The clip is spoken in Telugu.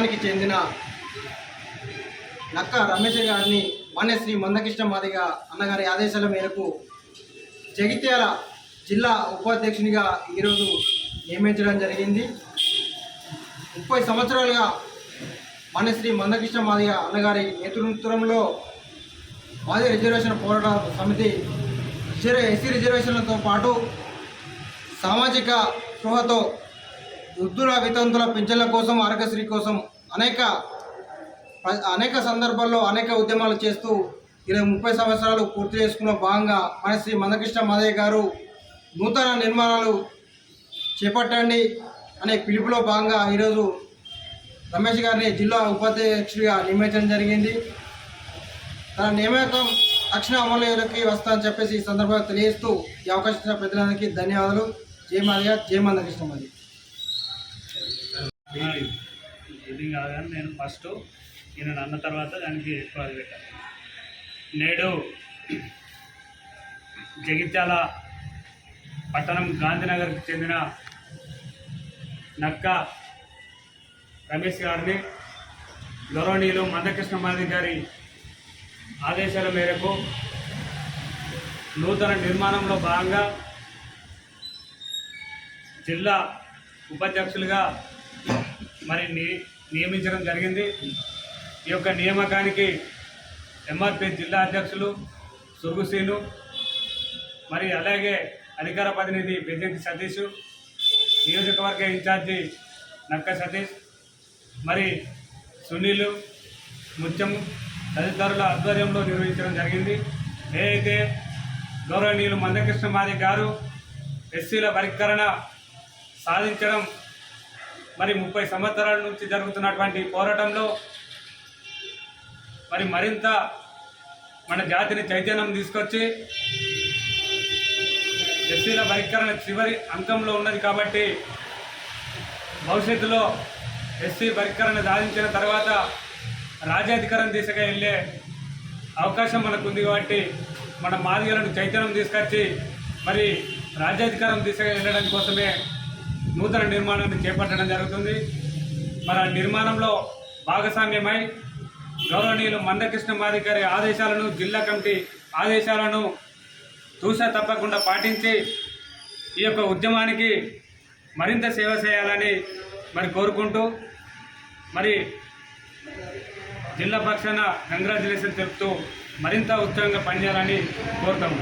మండలానికి చెందిన నక్క రమేష్ గారిని మాన్యశ్రీ మందకృష్ణ మాదిగ అన్నగారి ఆదేశాల మేరకు జగిత్యాల జిల్లా ఉపాధ్యక్షునిగా ఈరోజు నియమించడం జరిగింది. 30 సంవత్సరాలుగా మాన్యశ్రీ మందకృష్ణ మాదిగ అన్నగారి నేతృత్వంలో మాదిగ రిజర్వేషన్ పోరాట సమితి ఎస్సీ రిజర్వేషన్లతో పాటు సామాజిక స్పృహతో వృద్ధుల వితంతుల పింఛన్ల కోసం ఆరోగ్యశ్రీ కోసం అనేక సందర్భాల్లో అనేక ఉద్యమాలు చేస్తూ 30 సంవత్సరాలు పూర్తి చేసుకున్న భాగంగా మాన్యశ్రీ మందకృష్ణ మాదిగ గారు నూతన నిర్మాణాలు చేపట్టండి అనే పిలుపులో భాగంగా ఈరోజు రమేష్ గారిని జిల్లా ఉపాధ్యక్షుడిగా నియమించడం జరిగింది. తన నియామకం తక్షణ అమలులోకి వస్తానని చెప్పేసి ఈ సందర్భంగా తెలియజేస్తూ ఈ అవకాశం ఇచ్చిన పెద్దలందరికీ ధన్యవాదాలు. జై మాదిగ, జై మందకృష్ణ మాదిగ. ఇది కాదని నేను ఫస్ట్ ఈయన అన్న తర్వాత దానికి ఎక్కువ పెట్టాను. నేడు జగిత్యాల పట్టణం గాంధీనగర్కి చెందిన నక్క రమేష్ గారిని గౌరవనీయులు మందకృష్ణ మాదిగ గారి ఆదేశాల మేరకు నూతన నిర్మాణంలో భాగంగా జిల్లా ఉపాధ్యక్షులుగా మరి నియమించడం జరిగింది. ఈ యొక్క నియామకానికి ఎంఆర్పీ జిల్లా అధ్యక్షులు సురుగుసీను, మరి అలాగే అధికార ప్రతినిధి బెజ్జంకి సతీష్, నియోజకవర్గ ఇన్ఛార్జి నక్క సతీష్, మరి సునీలు, ముత్యం తదితరుల ఆధ్వర్యంలో నిర్వహించడం జరిగింది. ఏదైతే గౌరవనీయులు మందకృష్ణ మాదిగ గారు ఎస్సీల వర్గీకరణ సాధించడం మరి 30 సంవత్సరాల నుంచి జరుగుతున్నటువంటి పోరాటంలో మరి మరింత మన జాతిని చైతన్యం తీసుకొచ్చి ఎస్సీల వర్గీకరణ చివరి అంకంలో ఉన్నది కాబట్టి భవిష్యత్తులో ఎస్సీ వర్గీకరణ సాధించిన తర్వాత రాజ్యాధికారం దిశగా వెళ్ళే అవకాశం మనకు ఉంది. కాబట్టి మన మాదిగలను చైతన్యం తీసుకొచ్చి మరి రాజ్యాధికారం దిశగా వెళ్ళడం కోసమే నూతన నిర్మాణాన్ని చేపట్టడం జరుగుతుంది. మరి ఆ నిర్మాణంలో భాగస్వామ్యమై గౌరవనీయులు మందకృష్ణ మాదిగ గారి ఆదేశాలను, జిల్లా కమిటీ ఆదేశాలను తూసా తప్పకుండా పాటించి ఈ యొక్క ఉద్యమానికి మరింత సేవ చేయాలని మరి కోరుకుంటూ మరి జిల్లా పక్షాన కంగ్రాచులేషన్ తెలుపుతూ మరింత ఉత్సాహంగా పనిచేయాలని కోరుతాము.